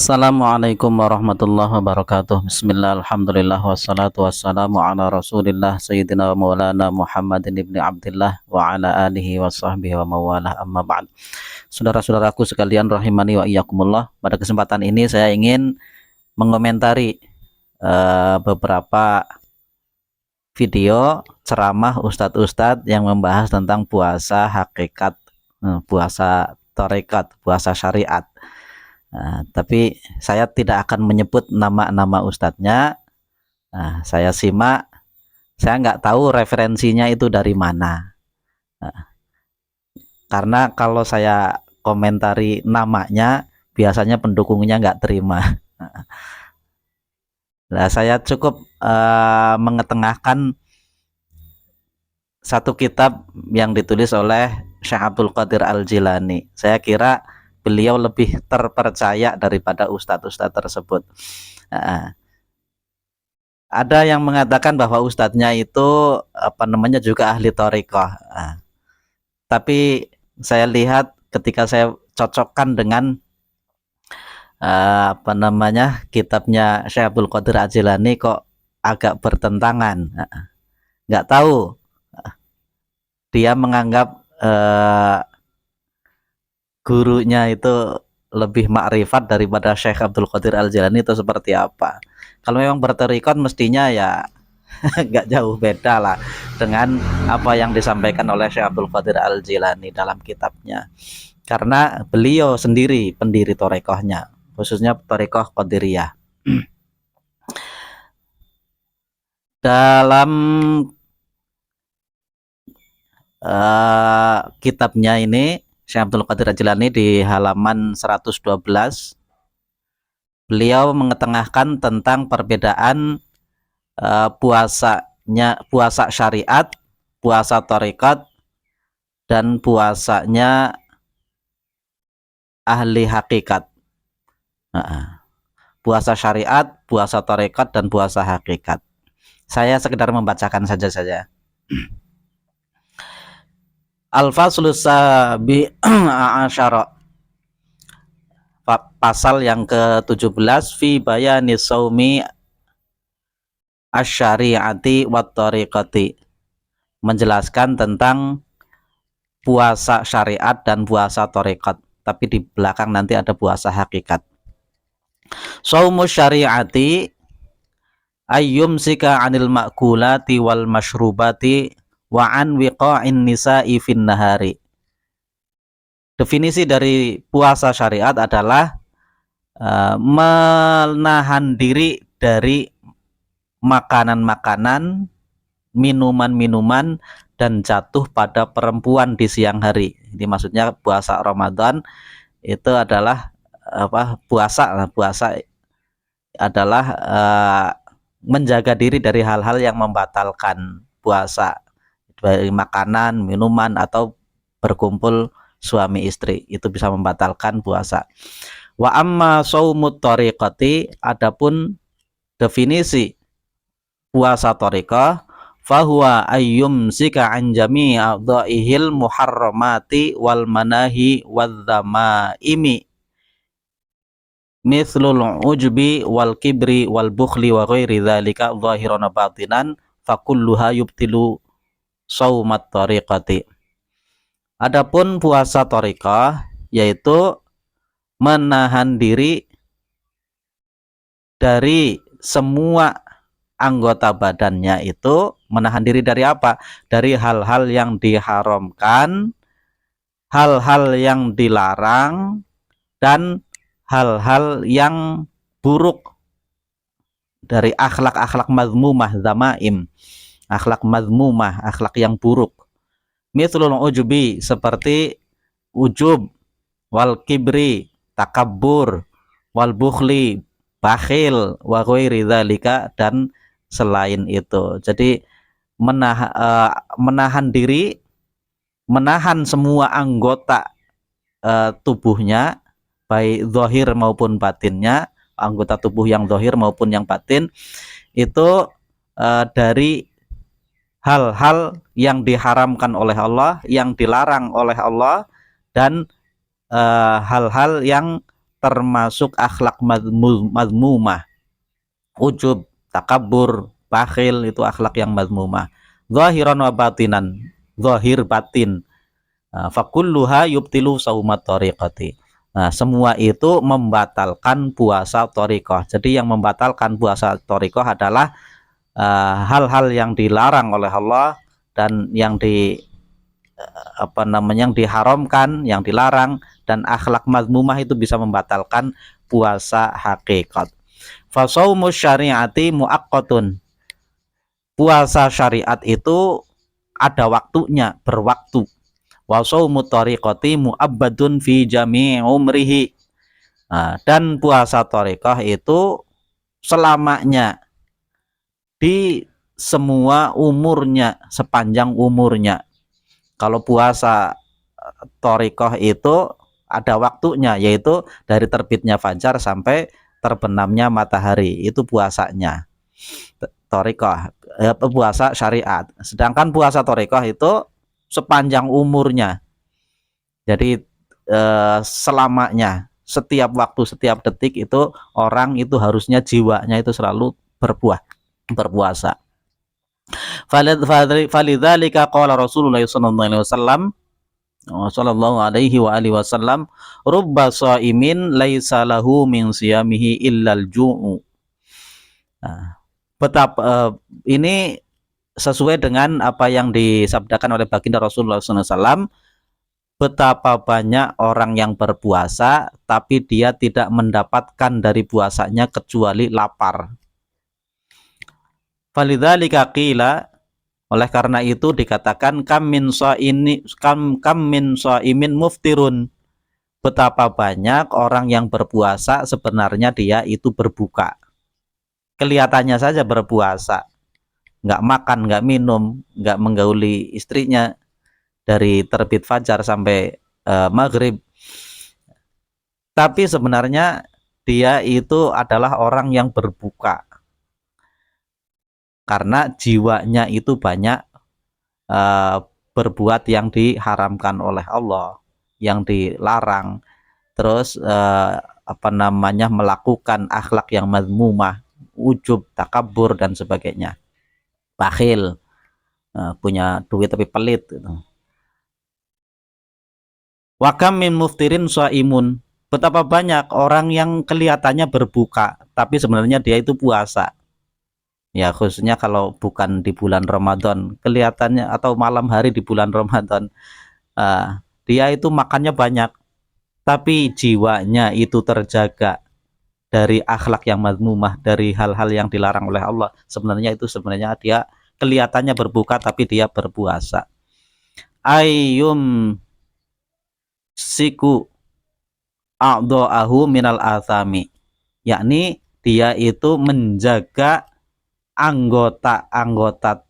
Assalamualaikum warahmatullahi wabarakatuh. Bismillah, alhamdulillah, wassalatu wassalamu ala rasulillah Sayyidina Maulana Muhammadin ibni Abdillah wa ala alihi wa sahbihi wa mawalah, amma ba'd. Saudara-saudaraku sekalian rahimani wa iyyakumullah, pada kesempatan ini saya ingin mengomentari beberapa video ceramah ustadz-ustadz yang membahas tentang puasa hakikat, puasa tarekat, puasa syariat. Tapi saya tidak akan menyebut nama-nama ustadznya. Saya simak, saya nggak tahu referensinya itu dari mana. Karena kalau saya komentari namanya, biasanya pendukungnya nggak terima. Nah, saya cukup mengetengahkan satu kitab yang ditulis oleh Syekh Abdul Qadir Al-Jilani. Saya kira beliau lebih terpercaya daripada ustadz-ustadz tersebut. Ada yang mengatakan bahwa ustadznya itu juga ahli thariqah. Tapi saya lihat ketika saya cocokkan dengan kitabnya Syekh Abdul Qadir Al-Jilani kok agak bertentangan. Nggak tahu, dia menganggap gurunya itu lebih makrifat daripada Syekh Abdul Qadir Al-Jilani itu seperti apa. Kalau memang bertarikot mestinya ya nggak jauh beda lah dengan apa yang disampaikan oleh Syekh Abdul Qadir Al-Jilani dalam kitabnya. Karena beliau sendiri pendiri thariqahnya, khususnya thariqah Qadiriyah. Dalam kitabnya ini Syekh Abdul Qadir Al-Jilani di halaman 112 beliau mengetengahkan tentang perbedaan puasa syariat, puasa tarekat, dan puasanya ahli hakikat. Puasa syariat, puasa tarekat, dan puasa hakikat. Saya sekedar membacakan saja. Al-Faslus Sabi Asyara, pasal yang ke-17, fi bayani saumi asyariati wat tariqati, menjelaskan tentang puasa syariat dan puasa tarekat, tapi di belakang nanti ada puasa hakikat. Saumu syariati ayyumsika anil ma'kulati wal masyrubati wa an wiqa'in nisa'i fin nahari. Definisi dari puasa syariat adalah menahan diri dari makanan-makanan, minuman-minuman, dan jatuh pada perempuan di siang hari. Ini maksudnya puasa Ramadan itu adalah puasa adalah menjaga diri dari hal-hal yang membatalkan puasa, dari makanan, minuman, atau berkumpul suami istri, itu bisa membatalkan puasa. Wa amma shaumut tariqati, adapun definisi puasa tariqah, fahuwa ayyumsika an jami'i a'dha'ihil muharramati wal manahi wadh dhamaimi mithlul ujbi wal kibri wal bukhli wa ghairi dzalika zahiran batinan fakulluha yubtilu shaumat tariqati. Adapun puasa thariqah yaitu menahan diri dari semua anggota badannya, itu menahan diri dari apa? Dari hal-hal yang diharamkan, hal-hal yang dilarang, dan hal-hal yang buruk dari akhlak-akhlak mazmumah, zamaim, akhlak mazmumah, akhlak yang buruk. Mithlul ujubi, seperti ujub, wal kibri, takabur, wal bukhli, bakhil, wa ghairi dzalika, dan selain itu. Jadi menahan diri, menahan semua anggota tubuhnya, baik zahir maupun batinnya, anggota tubuh yang zahir maupun yang batin, itu dari hal-hal yang diharamkan oleh Allah, yang dilarang oleh Allah, dan hal-hal yang termasuk akhlak madmumah, ujub, takabur, bakhil, itu akhlak yang madmumah. Zahiran wa batinan, zahir batin. Fakulluha yubtilu saumat tariqati. Nah, semua itu membatalkan puasa thariqah. Jadi yang membatalkan puasa thariqah adalah hal-hal yang dilarang oleh Allah dan yang yang diharamkan, yang dilarang, dan akhlak mazmumah itu bisa membatalkan puasa hakikat. Fasaumus syariati muaqqatun. Puasa syariat itu ada waktunya, berwaktu. Wa shaumut thariqati muabbadun fi jami'i umrihi. Dan puasa thariqah itu selamanya, di semua umurnya, sepanjang umurnya. Kalau puasa thariqah itu ada waktunya, yaitu dari terbitnya fajar sampai terbenamnya matahari, itu puasanya thariqah, puasa syariat. Sedangkan puasa thariqah itu sepanjang umurnya, jadi selamanya, setiap waktu, setiap detik itu orang itu harusnya jiwanya itu selalu berpuasa. Falidzalika qala Rasulullah sallallahu alaihi wasallam rubba shaimin laisa lahu min siyamihi illal ju'u. Betapa ini sesuai dengan apa yang disabdakan oleh baginda Rasulullah SAW. Betapa banyak orang yang berpuasa tapi dia tidak mendapatkan dari puasanya kecuali lapar. Falidzalika qila, oleh karena itu dikatakan kam min shaimin muftirun. Betapa banyak orang yang berpuasa sebenarnya dia itu berbuka. Kelihatannya saja berpuasa, nggak makan, nggak minum, nggak menggauli istrinya dari terbit fajar sampai maghrib, tapi sebenarnya dia itu adalah orang yang berbuka karena jiwanya itu banyak berbuat yang diharamkan oleh Allah, yang dilarang, terus melakukan akhlak yang mazmumah, ujub, takabur, dan sebagainya, bakhil, punya duit tapi pelit gitu. Wa kam min muftirin shaimun. Betapa banyak orang yang kelihatannya berbuka tapi sebenarnya dia itu puasa. Ya, khususnya kalau bukan di bulan Ramadan, kelihatannya atau malam hari di bulan Ramadan, dia itu makannya banyak tapi jiwanya itu terjaga dari akhlak yang mazmumah, dari hal-hal yang dilarang oleh Allah. Sebenarnya dia kelihatannya berbuka tapi dia berpuasa. Ayyum siku a'dha'ahu minal athami, yakni dia itu menjaga anggota-anggota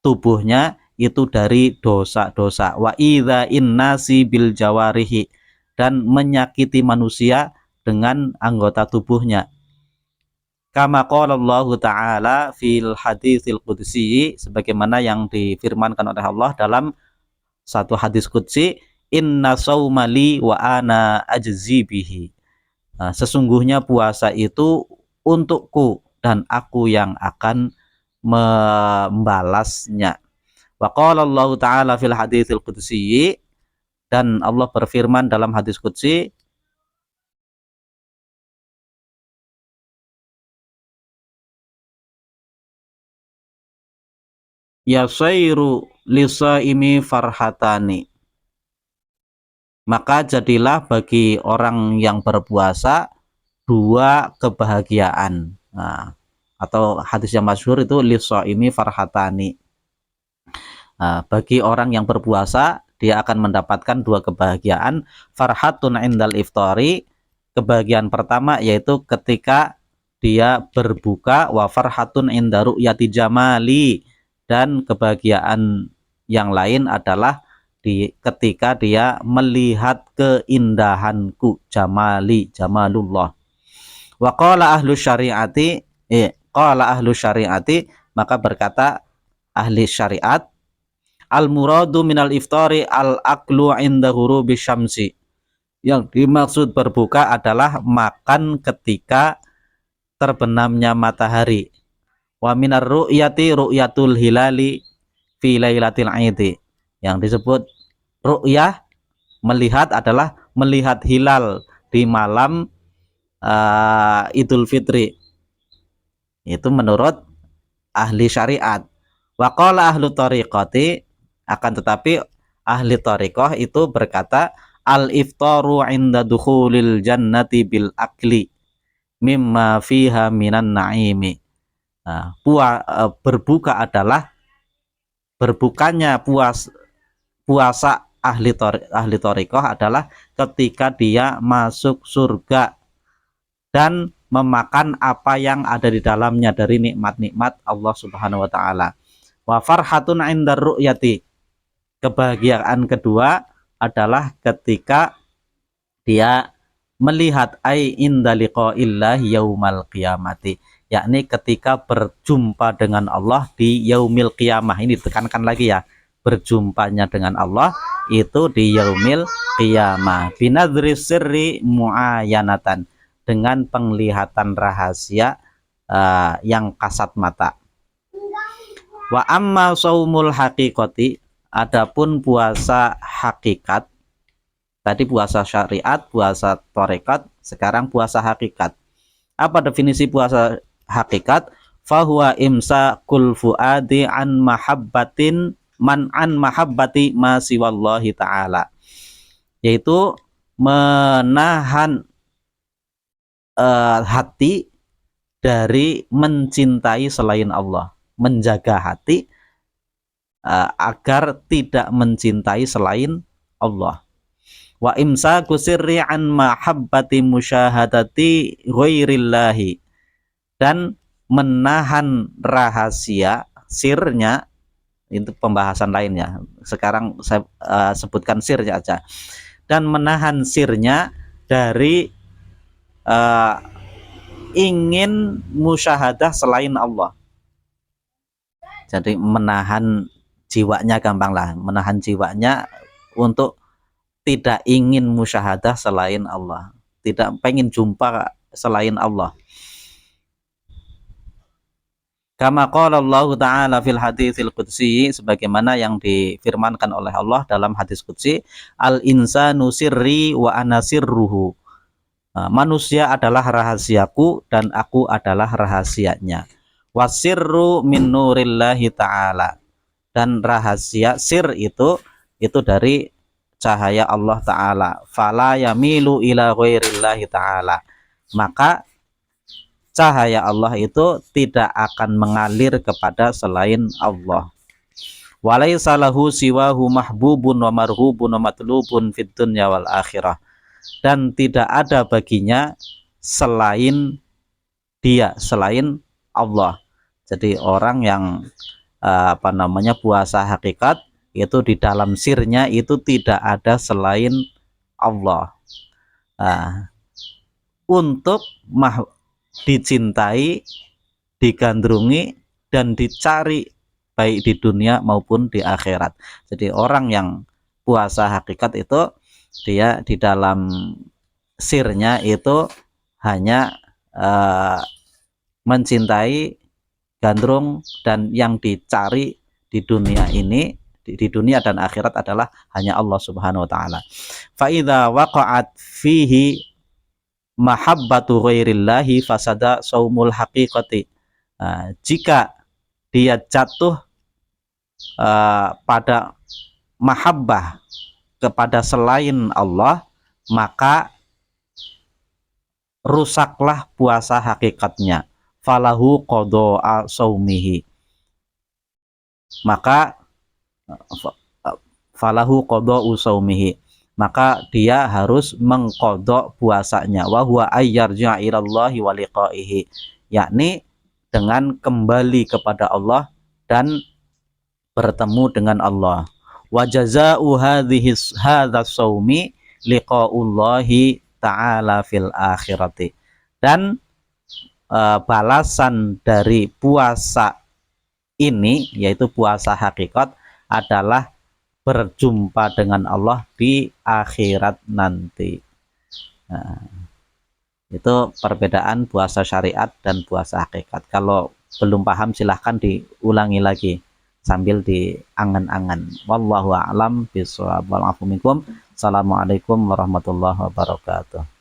tubuhnya itu dari dosa-dosa. Wa idza innasi bil jawarihi, dan menyakiti manusia dengan anggota tubuhnya. Kama qala Allah Ta'ala fil haditsil qudsi, sebagaimana yang difirmankan oleh Allah dalam satu hadis qudsi, inna saumali wa ana ajzi bihi. Sesungguhnya puasa itu untukku dan aku yang akan membalasnya. Wa qala Allah Ta'ala fil haditsil qudsi, dan Allah berfirman dalam hadis qudsi, yasairu lisaimi farhatani, maka jadilah bagi orang yang berpuasa dua kebahagiaan. Atau hadis yang masyhur itu lisaimi farhatani. Bagi orang yang berpuasa dia akan mendapatkan dua kebahagiaan. Farhatun indal iftari, kebahagiaan pertama yaitu ketika dia berbuka, wa farhatun inda ru'yati jamali, dan kebahagiaan yang lain adalah ketika dia melihat keindahanku, jamali, jamalullah. Wa qala ahlu syariati, maka berkata ahli syariat, al muradu minal iftari al aklu inda ghurubi syamsi, Yang dimaksud berbuka adalah makan ketika terbenamnya matahari. Wa minar ru'yati ru'yatul hilali fi lailatil aidi. Yang disebut ru'yah, melihat, adalah melihat hilal di malam Idul Fitri. Itu menurut ahli syariat. Wa qala ahlu tariqati, akan tetapi ahli tariqah itu berkata al iftaru inda dukhulil jannati bil akli mimma fiha minan naimi. Nah, berbuka adalah berbukanya puasa ahli thariqah adalah ketika dia masuk surga dan memakan apa yang ada di dalamnya dari nikmat-nikmat Allah Subhanahu wa taala. Wa farhatun 'indar ru'yati. Kebahagiaan kedua adalah ketika dia melihat ai inda liqa'illahi yaumal qiyamati, yakni ketika berjumpa dengan Allah di yaumil qiyamah. Ini ditekankan lagi ya, berjumpanya dengan Allah itu di yaumil qiyamah. Binadri sirri muayanatan, dengan penglihatan rahasia yang kasat mata. Wa amma saumul haqiqati, adapun puasa hakikat, tadi puasa syariat, puasa tarekat, sekarang puasa hakikat. Apa definisi puasa hakikat? Fahuwa imsakul fuadi an mahabbatin man an mahabbati ma siwallahi ta'ala, yaitu menahan hati dari mencintai selain Allah, menjaga hati agar tidak mencintai selain Allah. Wa imsaku sirri an mahabbati musyahadati ghairillahi, dan menahan rahasia sirnya, itu pembahasan lainnya, sekarang saya sebutkan sirnya aja, dan menahan sirnya dari ingin musyahadah selain Allah. Jadi menahan jiwanya, gampang lah, menahan jiwanya untuk tidak ingin musyahadah selain Allah, tidak pengen jumpa selain Allah. Kama qala Allah Ta'ala fil haditsil qudsi, sebagaimana yang difirmankan oleh Allah dalam hadis qudsi, al insanu sirri wa ana sirruhu. Manusia adalah rahasiaku dan aku adalah rahasianya. Wasirru min nurillahi ta'ala, dan rahasia sir itu dari cahaya Allah Ta'ala. Fala yamilu ila ghairillahi ta'ala, maka cahaya Allah itu tidak akan mengalir kepada selain Allah. Walaysa lahu siwahu mahbubun wa marhubun wa matlubun fid dunya wal akhirah, dan tidak ada baginya selain dia, selain Allah. Jadi orang yang puasa hakikat itu di dalam sirnya itu tidak ada selain Allah, untuk dicintai, digandrungi, dan dicari baik di dunia maupun di akhirat. Jadi orang yang puasa hakikat itu dia di dalam sirnya itu hanya mencintai, gandrung, dan yang dicari di dunia ini, di dunia dan akhirat adalah hanya Allah Subhanahu wa taala. Fa idza waqa'at fihi mahabbatu ghairillahi fasada saumul haqiqati. Jika dia jatuh pada mahabbah kepada selain Allah, maka rusaklah puasa hakikatnya. Falahu qada'a saumihi, maka falahu qada'u saumihi, maka dia harus mengqada puasanya. Wa huwa ayyarji'a ilallahi wa liqa'ihi, yakni dengan kembali kepada Allah dan bertemu dengan Allah. Wa jazaa'u hadza saumi liqa'ullahi ta'ala fil akhirati, dan balasan dari puasa ini, yaitu puasa hakikat, adalah berjumpa dengan Allah di akhirat nanti. Nah, itu perbedaan puasa syariat dan puasa hakikat. Kalau belum paham silahkan diulangi lagi sambil diangan-angan. Wallahu a'lam bishawab. Wal afu minkum. Assalamualaikum warahmatullahi wabarakatuh.